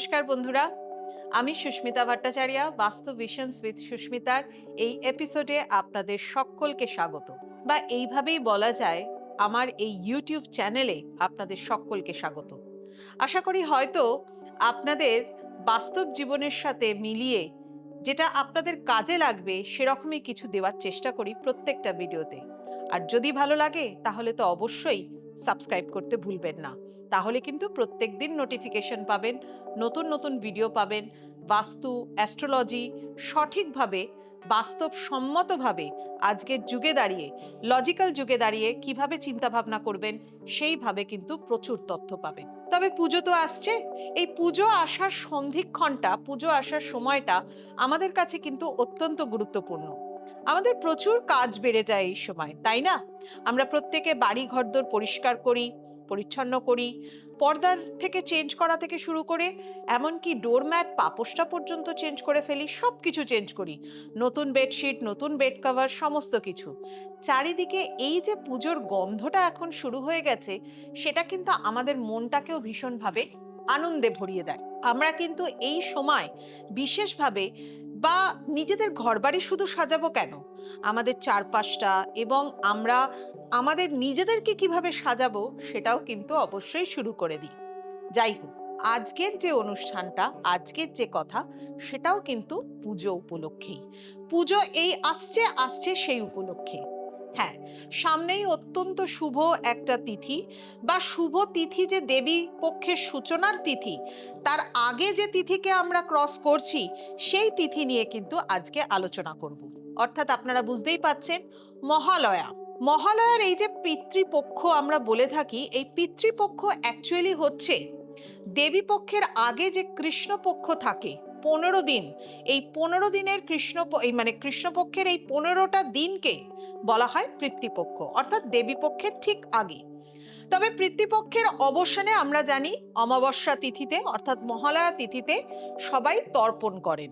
নমস্কার বন্ধুরা, আমি সুস্মিতা ভট্টাচার্য, বাস্তু ভিশনস উইথ সুস্মিতার এই এপিসোডে আপনাদের সকলকে স্বাগত। বা এইভাবেই বলা যায়, আমার এই ইউটিউব চ্যানেলে আপনাদের সকলকে স্বাগত। আশা করি হয়তো আপনাদের বাস্তব জীবনের সাথে মিলিয়ে যেটা আপনাদের কাজে লাগবে সেরকমই কিছু দেওয়ার চেষ্টা করি প্রত্যেকটা ভিডিওতে। আর যদি ভালো লাগে তাহলে তো অবশ্যই সাবস্ক্রাইব করতে ভুলবেন না। তাহলে কিন্তু প্রত্যেকদিন নোটিফিকেশন পাবেন, নতুন নতুন ভিডিও পাবেন। বাস্তু, অ্যাস্ট্রোলজি সঠিকভাবে, বাস্তবসম্মতভাবে আজকের যুগে দাঁড়িয়ে, লজিক্যাল যুগে দাঁড়িয়ে কিভাবে চিন্তাভাবনা করবেন সেইভাবে কিন্তু প্রচুর তথ্য পাবেন। তবে পুজো তো আসছে। এই পুজো আসার সন্ধিক্ষণটা, পুজো আসার সময়টা আমাদের কাছে কিন্তু অত্যন্ত গুরুত্বপূর্ণ। আমাদের প্রচুর কাজ বেড়ে যায় এই সময়, তাই না? আমরা প্রত্যেকে বাড়ি ঘরদোর পরিষ্কার করি, পরিচ্ছন্ন করি। পর্দার থেকে চেঞ্জ করা থেকে শুরু করে এমনকি ডোরম্যাট, পাপোশটা পর্যন্ত চেঞ্জ করে ফেলি, সবকিছু চেঞ্জ করি। নতুন বেডশিট, নতুন বেড কভার, সমস্ত কিছু। চারিদিকে এই যে পুজোর গন্ধটা এখন শুরু হয়ে গেছে, সেটা কিন্তু আমাদের মনটাকেও ভীষণভাবে আনন্দে ভরিয়ে দেয়। আমরা কিন্তু এই সময় বিশেষভাবে বা নিজেদের ঘরবাড়ি শুধু সাজাবো কেন, আমাদের চারপাশটা এবং আমরা আমাদের নিজেদেরকে কিভাবে সাজাবো সেটাও কিন্তু অবশ্যই শুরু করে দিই। যাই হোক, আজকের যে অনুষ্ঠানটা, আজকের যে কথা, সেটাও কিন্তু পুজো উপলক্ষেই। পুজো এই আসছে আসছে সেই উপলক্ষে। হ্যাঁ, সামনেই অত্যন্ত শুভ একটা তিথি, বা শুভ তিথি যে দেবী পক্ষের সূচনার তিথি, তার আগে যে তিথিকে আমরা ক্রস করছি, সেই তিথি নিয়ে কিন্তু আজকে আলোচনা করব। অর্থাৎ আপনারা বুঝতেই পাচ্ছেন, মহালয়া। মহালয়ার এই যে পিতৃপক্ষ আমরা বলে থাকি, এই পিতৃপক্ষ অ্যাকচুয়ালি হচ্ছে দেবী পক্ষের আগে যে কৃষ্ণপক্ষ থাকে 15 দিন। এই 15 দিনের কৃষ্ণপক্ষের এই 15টা দিনকে বলা হয় পিতৃপক্ষ, অর্থাৎ দেবী পক্ষের ঠিক আগে। তবে পিতৃপক্ষের অবসানে আমরা জানি অমাবস্যা তিথিতে, অর্থাৎ মহালয়া তিথিতে সবাই তর্পণ করেন।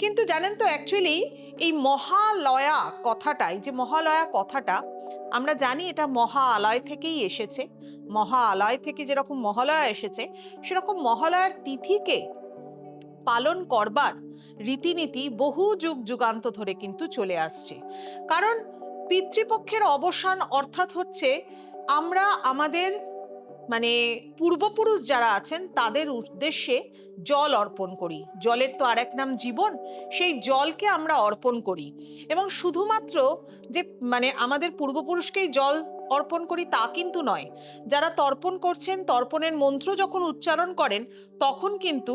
কিন্তু জানেন তো, অ্যাকচুয়ালি এই মহালয়া কথাটা, এই যে মহালয়া কথাটা, আমরা জানি এটা মহা আলয় থেকেই এসেছে। মহা আলয় থেকে যেরকম মহালয়া এসেছে, সেরকম মহালয়ার তিথিকে পালন করবার রীতিনীতি বহু যুগ যুগান্ত ধরে কিন্তু চলে আসছে। কারণ পিতৃপক্ষের অবসান অর্থাৎ হচ্ছে আমরা আমাদের পূর্বপুরুষ যারা আছেন তাদের উদ্দেশ্যে জল অর্পণ করি। জলের তো আরেক নাম জীবন। সেই জলকে আমরা অর্পণ করি, এবং শুধুমাত্র যে আমাদের পূর্বপুরুষকেই জল অর্পণ করি তা কিন্তু নয়। যারা তর্পণ করছেন, তর্পণের মন্ত্র যখন উচ্চারণ করেন, তখন কিন্তু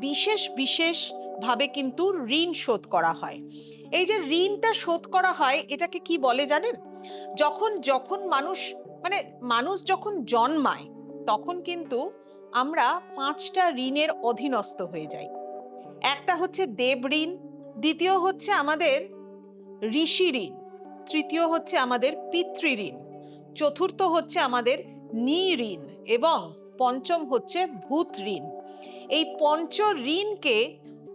বিশেষ বিশেষ ভাবে কিন্তু ঋণ শোধ করা হয়। এই যে ঋণটা শোধ করা হয়, এটাকে কি বলে জানেন? যখন যখন মানুষ মানুষ যখন জন্মায়, তখন কিন্তু আমরা 5টা ঋণের অধীনস্থ হয়ে যাই। একটা হচ্ছে দেব ঋণ, দ্বিতীয় হচ্ছে আমাদের ঋষি ঋণ, তৃতীয় হচ্ছে আমাদের পিতৃ ঋণ, চতুর্থ হচ্ছে আমাদের নি ঋণ, এবং পঞ্চম হচ্ছে ভূত ঋণ। এই পঞ্চ ঋণকে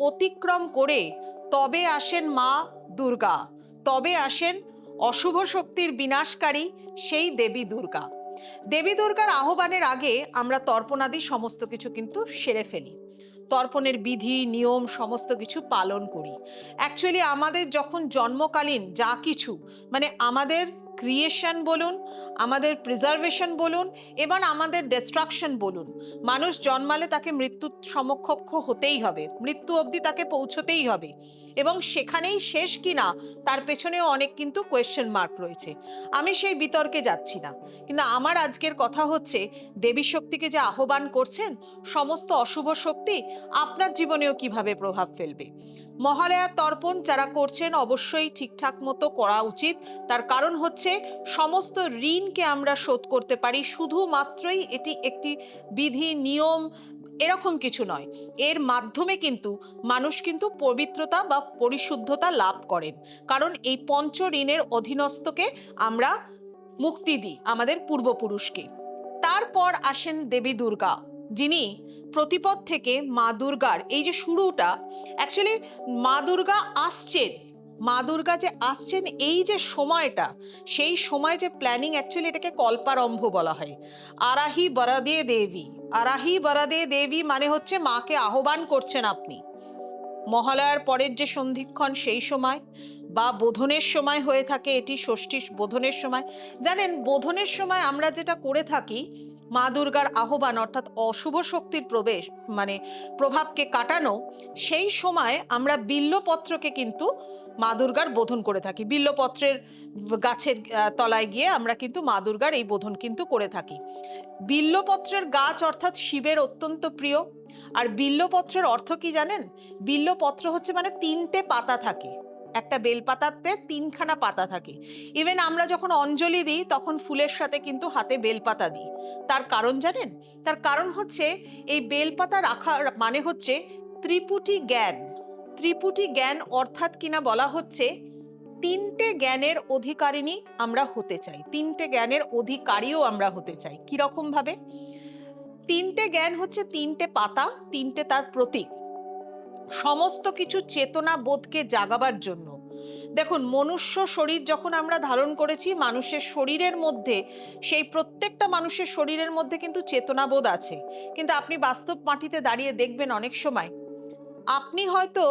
অতিক্রম করে তবে আসেন মা দুর্গা, তবে আসেন অশুভ শক্তির বিনাশকারী সেই দেবী দুর্গা। দেবী দুর্গার আহ্বানের আগে আমরা তর্পণাদি সমস্ত কিছু কিন্তু সেরে ফেলি। তর্পণের বিধি নিয়ম সমস্ত কিছু পালন করি। অ্যাকচুয়ালি আমাদের যখন জন্মকালীন যা কিছু, আমাদের ক্রিয়েশন বলুন, আমাদের প্রিজার্ভেশন বলুন, এবং আমাদের ডিস্ট্রাকশন বলুন, মানুষ জন্মালে তাকে মৃত্যুর সমকক্ষ হতেই হবে, মৃত্যু অবধি তাকে পৌঁছতেই হবে, এবং সেখানেই শেষ কিনা তার পেছনেও অনেক কিন্তু কোয়েশ্চেন মার্ক রয়েছে। আমি সেই বিতর্কে যাচ্ছি না, কিন্তু আমার আজকের কথা হচ্ছে দেবী শক্তিকে যে আহ্বান করছেন, সমস্ত অশুভ শক্তি আপনার জীবনেও কিভাবে প্রভাব ফেলবে। মহালয়ার তর্পণ যারা করছেন অবশ্যই ঠিকঠাক মতো করা উচিত। তার কারণ হচ্ছে সমস্ত ঋণকে আমরা শোধ করতে পারি, শুধুমাত্রই এটি একটি বিধি নিয়ম এরকম কিছু নয়। এর মাধ্যমে কিন্তু মানুষ কিন্তু পবিত্রতা বা পরিশুদ্ধতা লাভ করেন, কারণ এই পঞ্চ ঋণের অধীনস্থকে আমরা মুক্তি দিই আমাদের পূর্বপুরুষকে। তারপর আসেন দেবী দুর্গা, যিনি প্রতিপদ থেকে মা দুর্গার এই যে শুরুটা, অ্যাকচুয়ালি মা দুর্গা আসছেন, মা দুর্গা যে আসছেন এই যে সময়টা, সেই সময় যে প্ল্যানিং, অ্যাকচুয়ালি এটাকে কল্পারম্ভ বলা হয়। আরাহি বরদে দেবী, আরাহি বরদে দেবী মানে হচ্ছে মাকে আহ্বান করছেন আপনি। মহালয়ার পরের যে সন্ধিক্ষণ সেই সময়, বা বোধনের সময় হয়ে থাকে, এটি ষষ্ঠী বোধনের সময়। জানেন, বোধনের সময় আমরা যেটা করে থাকি, মা দুর্গার আহ্বান অর্থাৎ অশুভ শক্তির প্রবেশ মানে প্রভাবকে কাটানো, সেই সময় আমরা বিল্বপত্রকে কিন্তু মা দুর্গার বোধন করে থাকি। বিল্বপত্রের গাছের তলায় গিয়ে আমরা কিন্তু মা দুর্গার এই বোধন কিন্তু করে থাকি। বিল্বপত্রের গাছ অর্থাৎ শিবের অত্যন্ত প্রিয়। আর বিল্বপত্রের অর্থ কি জানেন? বিল্বপত্র হচ্ছে মানে 3টে পাতা থাকে, একটা বেলপাতাতে 3খানা পাতা থাকে। ইভেন আমরা যখন অঞ্জলি দিই তখন ফুলের সাথে কিন্তু হাতে বেলপাতা দিই। তার কারণ জানেন? তার কারণ হচ্ছে এই বেলপাতা রাখার মানে হচ্ছে ত্রিপুটি জ্ঞান। ত্রিপুটি জ্ঞান অর্থাৎ কিনা বলা হচ্ছে 3টে জ্ঞানের অধিকারিণী আমরা হতে চাই, 3টে জ্ঞানের অধিকারীও আমরা হতে চাই। কিরকম ভাবে? 3টে জ্ঞান হচ্ছে 3টে পাতা, 3টে তার প্রতীক, সমস্ত কিছু চেতনা বোধকে জাগাবার জন্য। দেখুন, মনুষ্য শরীর যখন আমরা ধারণ করেছি, মানুষের শরীরের মধ্যে, সেই প্রত্যেকটা মানুষের শরীরের মধ্যে কিন্তু চেতনাবোধ আছে। কিন্তু আপনি বাস্তব মাটিতে দাঁড়িয়ে দেখবেন অনেক সময় আপনি হয়তো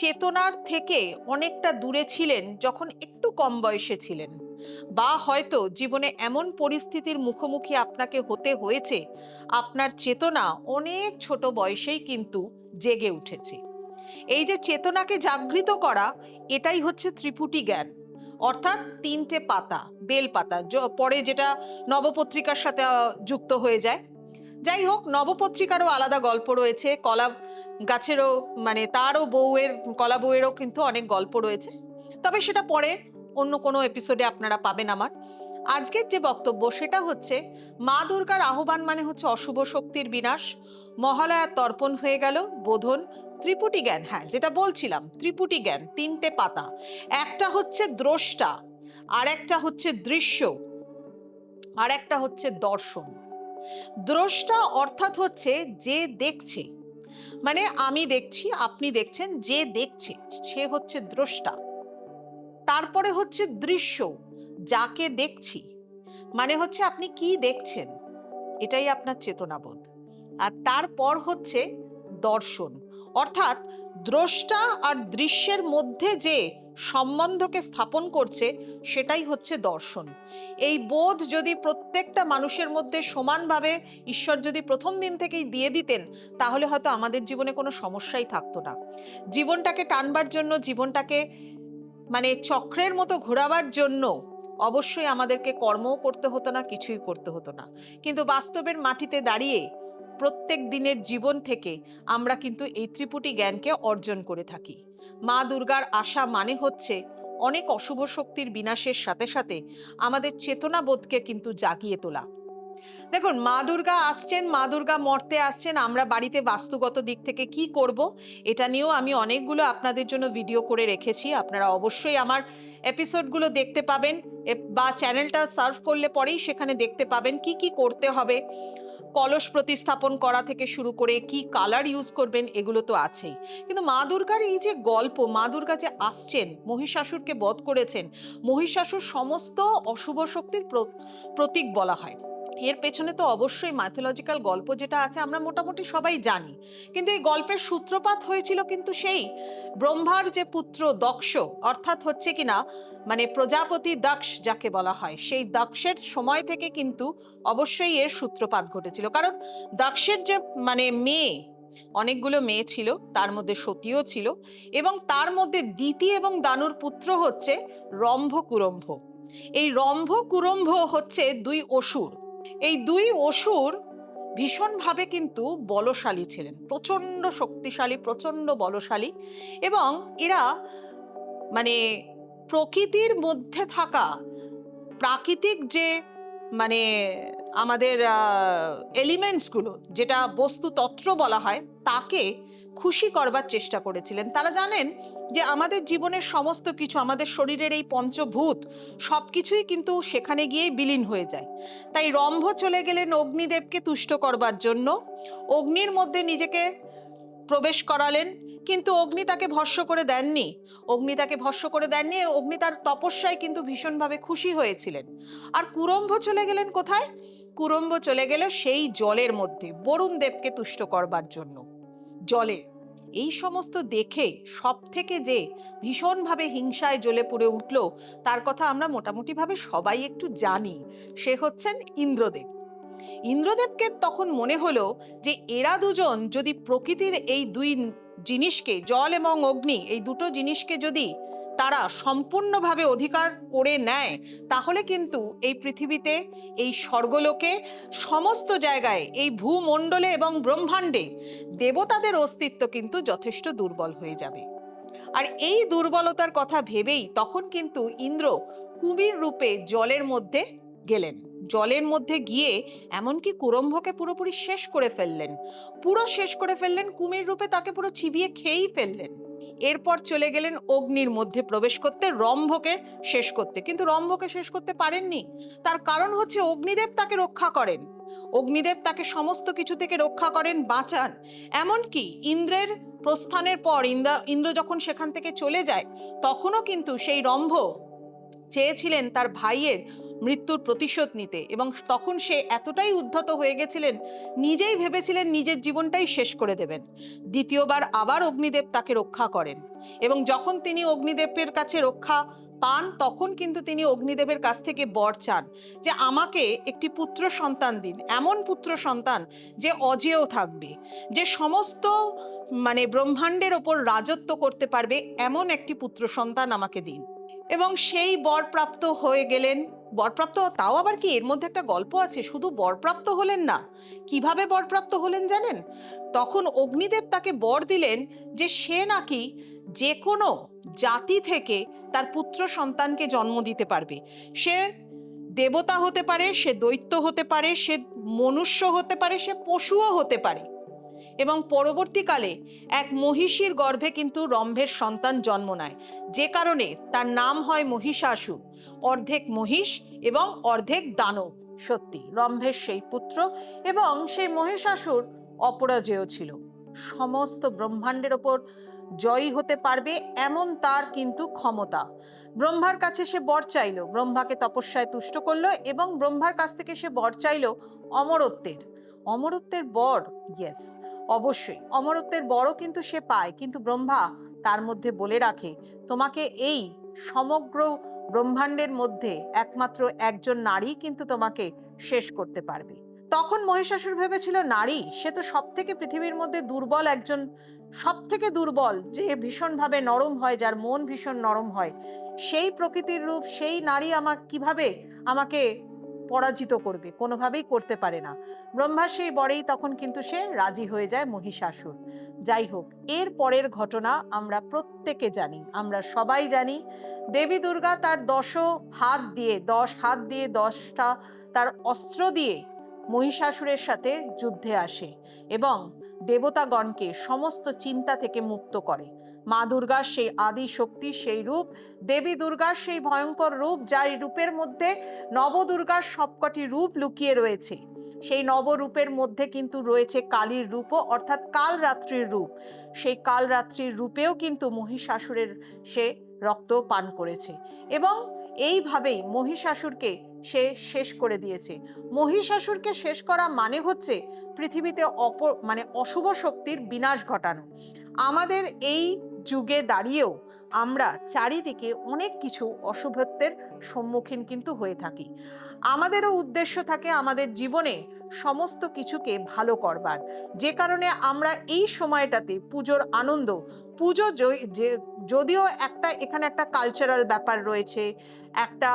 চেতনার থেকে অনেকটা দূরে ছিলেন যখন একটু কম বয়সে ছিলেন, বা হয়তো জীবনে এমন পরিস্থিতির মুখোমুখি আপনাকে হতে হয়েছে আপনার চেতনা অনেক ছোট বয়সেই কিন্তু জেগে উঠেছে। এই যে চেতনাকে জাগৃত করা, এটাই হচ্ছে ত্রিপুটি জ্ঞান, অর্থাৎ 3টে পাতা, বেল পাতা, পরে যেটা নবপত্রিকার সাথে যুক্ত হয়ে যায়। যাই হোক, নবপত্রিকারও আলাদা গল্প রয়েছে, কলা গাছেরও মানে তারও বউয়ের, কলা বউয়েরও কিন্তু অনেক গল্প রয়েছে, তবে সেটা পরে অন্য কোনো এপিসোডে আপনারা পাবেন আমার। আজকের যে বক্তব্য সেটা হচ্ছে মা দুর্গার আহ্বান মানে হচ্ছে অশুভ শক্তির বিনাশ। মহালয়ার তর্পণ হয়ে গেল, বোধন, ত্রিপুটি জ্ঞান, হ্যাঁ যেটা বলছিলাম, ত্রিপুটি জ্ঞান, 3টে পাতা, একটা হচ্ছে দ্রষ্টা, আর একটা হচ্ছে দৃশ্য, আর একটা হচ্ছে দর্শন। দ্রষ্টা অর্থাৎ হচ্ছে যে দেখছে, মানে আমি দেখছি, আপনি দেখছেন, যে দেখছে সে হচ্ছে দ্রষ্টা। তারপরে হচ্ছে দৃশ্য, যাকে দেখছি, মানে হচ্ছে আপনি কি দেখছেন, এটাই আপনার চেতনাবোধ। আর তারপর হচ্ছে দর্শন, অর্থাৎ দ্রষ্টা আর দৃশ্যের মধ্যে যে সম্বন্ধকে স্থাপন করছে সেটাই হচ্ছে দর্শন। এই বোধ যদি প্রত্যেকটা মানুষের মধ্যে সমানভাবে ঈশ্বর যদি প্রথম দিন থেকেই দিয়ে দিতেন, তাহলে হয়তো আমাদের জীবনে কোনো সমস্যাই থাকতো না। জীবনটাকে টানবার জন্য, জীবনটাকে মানে চক্রের মতো ঘোরাবার জন্য অবশ্যই আমাদেরকে কর্মও করতে হতো না, কিছুই করতে হতো না। কিন্তু বাস্তবের মাটিতে দাঁড়িয়ে প্রত্যেক দিনের জীবন থেকে আমরা কিন্তু এই ত্রিপুটি জ্ঞানকে অর্জন করে থাকি। মা দুর্গার আশা মানে হচ্ছে অনেক অশুভ শক্তির বিনাশের সাথে সাথে আমাদের চেতনাবোধকে কিন্তু জাগিয়ে তোলা। দেখুন, মা দুর্গা আসছেন, মা দুর্গা মর্তে আসছেন, আমরা বাড়িতে বাস্তুগত দিক থেকে কি করব এটা নিয়েও আমি অনেকগুলো আপনাদের জন্য ভিডিও করে রেখেছি। আপনারা অবশ্যই আমার এপিসোডগুলো দেখতে পাবেন, বা চ্যানেলটা সার্চ করলে পরেই সেখানে দেখতে পাবেন কি কি করতে হবে। কলস প্রতিস্থাপন করা থেকে শুরু করে কি কালার ইউজ করবেন, এগুলো তো আছেই। কিন্তু মা দুর্গার এই যে গল্প, মা দুর্গা যে আসছেন, মহিষাসুরকে বধ করেছেন, মহিষাসুর সমস্ত অশুভ শক্তির প্রতীক বলা হয়। এর পেছনে তো অবশ্যই মাইথোলজিক্যাল গল্প যেটা আছে আমরা মোটামুটি সবাই জানি, কিন্তু এই গল্পের সূত্রপাত হয়েছিল কিন্তু সেই ব্রহ্মার যে পুত্র দক্ষ, অর্থাৎ হচ্ছে কিনা মানে প্রজাপতি দক্ষ যাকে বলা হয়, সেই দক্ষের সময় থেকে কিন্তু অবশ্যই এর সূত্রপাত ঘটেছিল। কারণ দক্ষের যে মানে মেয়ে, অনেকগুলো মেয়ে ছিল, তার মধ্যে সতীও ছিল, এবং তার মধ্যে দিতি এবং দানুর পুত্র হচ্ছে রম্ভ কুরম্ভ। এই রম্ভ কুরম্ভ হচ্ছে 2 অসুর। এই 2 অসুর ভীষণভাবে কিন্তু বলশালী ছিলেন, প্রচন্ড শক্তিশালী, প্রচন্ড বলশালী, এবং এরা মানে প্রকৃতির মধ্যে থাকা প্রাকৃতিক যে মানে আমাদের এলিমেন্টসগুলো, যেটা বস্তুতত্ত্ব বলা হয়, তাকে খুশি করবার চেষ্টা করেছিলেন। তারা জানেন যে আমাদের জীবনের সমস্ত কিছু, আমাদের শরীরের এই পঞ্চভূত সবকিছুই কিন্তু সেখানে গিয়েই বিলীন হয়ে যায়। তাই রম্ভ চলে গেলেন অগ্নিদেবকে তুষ্ট করবার জন্য, অগ্নির মধ্যে নিজেকে প্রবেশ করালেন, কিন্তু অগ্নি তাকে ভস্ম করে দেননি। অগ্নি তাকে ভস্ম করে দেননি। অগ্নি তার তপস্যায় কিন্তু ভীষণভাবে খুশি হয়েছিলেন। আর কুরম্ভ চলে গেলেন কোথায়? কুরম্ভ চলে গেল সেই জলের মধ্যে বরুণ দেবকে তুষ্ট করবার জন্য। জলে এই সমস্ত দেখে সব থেকে যে ভীষণভাবে হিংসায় জ্বলে পুড়ে উঠল, তার কথা আমরা মোটামুটি ভাবে সবাই একটু জানি। সে হচ্ছেন ইন্দ্রদেব। ইন্দ্রদেবকে তখন মনে হলো যে এরা দুজন যদি প্রকৃতির এই দুই জিনিসকে, জল এবং অগ্নি, এই দুটো জিনিসকে যদি তারা সম্পূর্ণভাবে অধিকার করে নেয়, তাহলে কিন্তু এই পৃথিবীতে, এই স্বর্গলোকে, সমস্ত জায়গায়, এই ভূমণ্ডলে এবং ব্রহ্মাণ্ডে দেবতাদের অস্তিত্ব কিন্তু যথেষ্ট দুর্বল হয়ে যাবে। আর এই দুর্বলতার কথা ভেবেই তখন কিন্তু ইন্দ্র কুমির রূপে জলের মধ্যে গেলেন। জলের মধ্যে গিয়ে এমনকি কুরম্ভকে পুরোপুরি শেষ করে ফেললেন। পুরো শেষ করে ফেললেন, কুমির রূপে তাকে পুরো চিবিয়ে খেয়েই ফেললেন। এরপর চলে গেলেন অগ্নির মধ্যে প্রবেশ করতে, রম্ভকে শেষ করতে। কিন্তু রম্ভকে শেষ করতে পারেননি। তার কারণ হচ্ছে অগ্নিদেব তাকে রক্ষা করেন। অগ্নিদেব তাকে সমস্ত কিছু থেকে রক্ষা করেন, বাঁচান। এমনকি ইন্দ্রের প্রস্থানের পর ইন্দ্র যখন সেখান থেকে চলে যায়, তখনও কিন্তু সেই রম্ভ চেয়েছিলেন তার ভাইয়ের মৃত্যুর প্রতিশোধ নিতে, এবং তখন সে এতটাই উদ্ধত হয়ে গেছিলেন, নিজেই ভেবেছিলেন নিজের জীবনটাই শেষ করে দেবেন। দ্বিতীয়বার আবার অগ্নিদেব তাকে রক্ষা করেন, এবং যখন তিনি অগ্নিদেবের কাছে রক্ষা পান, তখন কিন্তু তিনি অগ্নিদেবের কাছ থেকে বর চান যে আমাকে একটি পুত্র সন্তান দিন, এমন পুত্র সন্তান যে অজেয় থাকবে, যে সমস্ত ব্রহ্মাণ্ডের ওপর রাজত্ব করতে পারবে, এমন একটি পুত্র সন্তান আমাকে দিন। এবং সেই বরপ্রাপ্ত হয়ে গেলেন। বরপ্রাপ্ত, তাও আবার কি, এর মধ্যে একটা গল্প আছে। শুধু বরপ্রাপ্ত হলেন না, কিভাবে বরপ্রাপ্ত হলেন জানেন? তখন অগ্নিদেব তাকে বর দিলেন যে সে নাকি যে কোনো জাতি থেকে তার পুত্র সন্তানকে জন্ম দিতে পারবে। সে দেবতা হতে পারে, সে দৈত্য হতে পারে, সে মনুষ্য হতে পারে, সে পশুও হতে পারে। এবং পরবর্তীকালে এক মহিষীর গর্ভে কিন্তু রম্ভের সন্তান জন্ম নেয়, যে কারণে তার নাম হয় মহিষাসুর। অর্ধেক মহিষ এবং অর্ধেক দানব। সত্যি রম্ভের সেই পুত্র, এবং সেই মহিষাসুর অপরাজেয় ছিল। সমস্ত ব্রহ্মাণ্ডের ওপর জয়ী হতে পারবে এমন তার কিন্তু ক্ষমতা। ব্রহ্মার কাছে সে বর চাইল, ব্রহ্মাকে তপস্যায় তুষ্ট করলো, এবং ব্রহ্মার কাছ থেকে সে বর চাইল অমরত্বের। অমরত্বের বর, ইয়েস, অবশ্যই অমরত্বের বড়ও কিন্তু সে পায়। কিন্তু ব্রহ্মা তার মধ্যে বলে রাখে, তোমাকে এই সমগ্র ব্রহ্মাণ্ডের মধ্যে একমাত্র একজন নারী কিন্তু তোমাকে শেষ করতে পারবে। তখন মহিষাসুর ভেবেছিল, নারী, সে তো সব থেকে পৃথিবীর মধ্যে দুর্বল একজন, সব থেকে দুর্বল, যে ভীষণভাবে নরম হয়, যার মন ভীষণ নরম হয়, সেই প্রকৃতির রূপ, সেই নারী কিভাবে আমাকে পরাজিত করবে? কোনোভাবেই করতে পারে না। ব্রহ্মার সেই বরেই তখন কিন্তু সে রাজি হয়ে যায় মহিষাসুর। যাই হোক, এর পরের ঘটনা আমরা প্রত্যেকে জানি, আমরা সবাই জানি। দেবী দুর্গা তার 10 হাত দিয়ে 10টা তার অস্ত্র দিয়ে মহিষাসুরের সাথে যুদ্ধে আসে এবং দেবতাগণকে সমস্ত চিন্তা থেকে মুক্ত করে। মা দুর্গার সেই আদি শক্তি, সেই রূপ, দেবী দুর্গার সেই ভয়ঙ্কর রূপ, যার রূপের মধ্যে নবদুর্গার সবকটি রূপ লুকিয়ে রয়েছে। সেই নবরূপের মধ্যে কিন্তু রয়েছে কালীর রূপও, অর্থাৎ কালরাত্রির রূপ। সেই কালরাত্রির রূপেও কিন্তু মহিষাসুরের সে রক্ত পান করেছে, এবং এইভাবেই মহিষাসুরকে সে শেষ করে দিয়েছে। মহিষাসুরকে শেষ করা মানে হচ্ছে পৃথিবীতে অশুভ শক্তির বিনাশ ঘটানো। আমাদের এই যুগে দাঁড়িয়েও আমরা চারিদিকে অনেক কিছু অশুভত্বের সম্মুখীন কিন্তু হয়ে থাকি। আমাদেরও উদ্দেশ্য থাকে আমাদের জীবনে সমস্ত কিছুকে ভালো করবার, যে কারণে আমরা এই সময়টাতে পুজোর আনন্দ, পুজো যদিও এখানে একটা কালচারাল ব্যাপার রয়েছে, একটা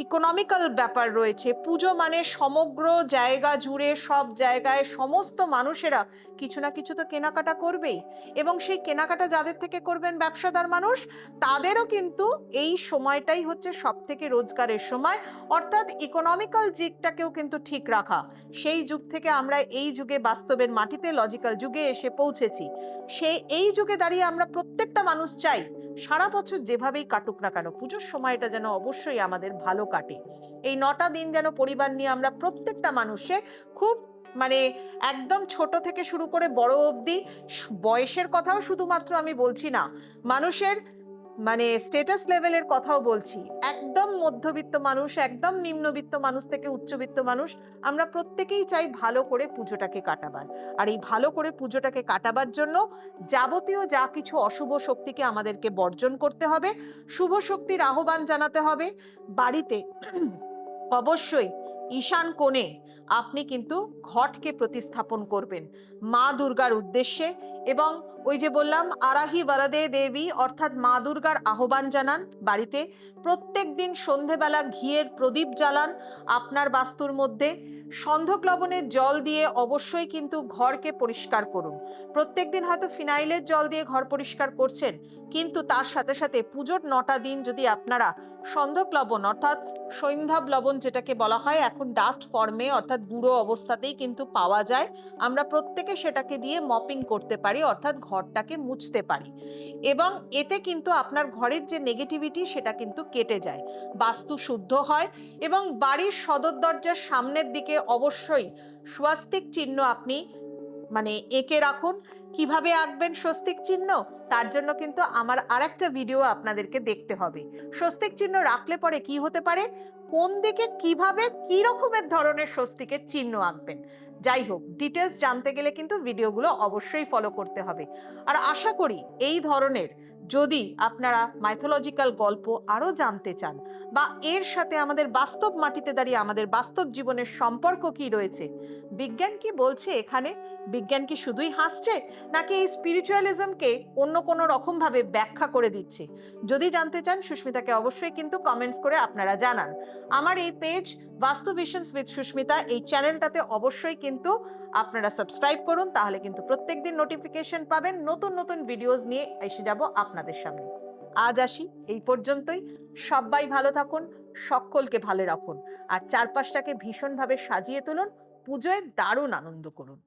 ইকোনমিক্যাল ব্যাপার রয়েছে। পুজো মানে সমগ্র জায়গা জুড়ে, সব জায়গায় সমস্ত মানুষেরা কিছু না কিছু তো কেনাকাটা করবেই, এবং সেই কেনাকাটা যাদের থেকে করবেন ব্যবসাদার মানুষ, তাদেরও কিন্তু এই সময়টাই হচ্ছে সব থেকে রোজগারের সময়, অর্থাৎ ইকোনমিক্যাল দিকটাকেও কিন্তু ঠিক রাখা। সেই যুগ থেকে আমরা এই যুগে, বাস্তবের মাটিতে, লজিক্যাল যুগে এসে পৌঁছেছি। এই যুগে দাঁড়িয়ে আমরা প্রত্যেকটা মানুষ চাই সারা বছর যেভাবেই কাটুক না কেন, পুজোর সময়টা যেন অবশ্যই আমাদের ভালো কাটে। এই 9টা দিন যেন পরিবার নিয়ে আমরা প্রত্যেকটা মানুষে খুব মানে একদম ছোট থেকে শুরু করে বড় অবধি, বয়সের কথাও শুধুমাত্র আমি বলছি না, মানুষের মানে স্ট্যাটাস লেভেলের কথাও বলছি। একদম মধ্যবিত্ত মানুষ, একদম নিম্নবিত্ত মানুষ থেকে উচ্চবিত্ত মানুষ, আমরা প্রত্যেকেই চাই ভালো করে পুজোটাকে কাটাবার। আর এই ভালো করে পুজোটাকে কাটাবার জন্য যাবতীয় যা কিছু অশুভ শক্তিকে আমাদেরকে বর্জন করতে হবে, শুভ শক্তির আহ্বান জানাতে হবে। বাড়িতে অবশ্যই ঈশান কোণে আপনি কিন্তু ঘটকে প্রতিস্থাপন করবেন মা দুর্গার উদ্দেশ্যে, এবং ওই যে বললাম আরাহি বরদে দেবী অর্থাৎ মা দুর্গার আহ্বান জানান। বাড়িতে প্রত্যেক দিন সন্ধেবেলা ঘিয়ের প্রদীপ জ্বালান আপনার বাস্তুর মধ্যে। সন্ধক লবণের জল দিয়ে অবশ্যই কিন্তু ঘরকে পরিষ্কার করুন। প্রত্যেক দিন হয়তো ফিনাইলের জল দিয়ে ঘর পরিষ্কার করছেন, কিন্তু তার সাথে সাথে পুজোর 9টা দিন যদি আপনারা সন্ধক লবণ অর্থাৎ সৈন্ধব লবণ যেটাকে বলা হয়, এখন ডাস্ট ফর্মে অর্থাৎ গুঁড়ো অবস্থাতেই কিন্তু পাওয়া যায়, আমরা প্রত্যেকে সেটাকে দিয়ে মপিং করতে পারি অর্থাৎ ঘরটাকে মুছতে পারি, এবং এতে কিন্তু আপনার ঘরের যে নেগেটিভিটি সেটা কিন্তু কেটে যায়, বাস্তু শুদ্ধ হয়। এবং বাড়ির সদর দরজার সামনের দিকে অবশ্যই স্বস্তিক চিহ্ন আপনি মানে এঁকে রাখুন। কিভাবে আঁকবেন স্বস্তিক চিহ্ন, তার জন্য কিন্তু আমার আরেকটা ভিডিও আপনাদেরকে দেখতে হবে। স্বস্তিক চিহ্ন রাখলে পরে কি হতে পারে, কোন দিকে কিভাবে কি রকমের ধরনের স্বস্তিকের চিহ্ন আঁকবেন, যাই হোক ডিটেলস জানতে গেলে কিন্তু ভিডিওগুলো অবশ্যই ফলো করতে হবে। আর আশা করি এই ধরনের যদি আপনারা মাইথোলজিক্যাল গল্প আরো জানতে চান, বা এর সাথে আমাদের বাস্তব মাটিতে দাঁড়িয়ে আমাদের বাস্তব জীবনের সম্পর্ক কি রয়েছে, বিজ্ঞান কি বলছে এখানে, বিজ্ঞান কি শুধুই হাসছে নাকি এই স্পিরিচুয়ালিজমকে অন্য কোনো রকম ভাবে ব্যাখ্যা করে দিচ্ছে, যদি জানতে চান সুস্মিতাকে অবশ্যই কিন্তু কমেন্টস করে আপনারা জানান। আমার এই পেজ বাস্তু ভিশনস উইথ সুস্মিতা, এই চ্যানেলটাতে অবশ্যই কিন্তু আপনারা সাবস্ক্রাইব করুন, তাহলে কিন্তু প্রত্যেকদিন নোটিফিকেশন পাবেন, নতুন নতুন ভিডিওস নিয়ে এসে যাব আপনাদের সামনে। আজ আসি এই পর্যন্তই। সবাই ভালো থাকুন, সকলকে ভালো রাখুন, আর চারপাশটাকে ভীষণভাবে সাজিয়ে তুলুন, পুজোয় দারুণ আনন্দ করুন।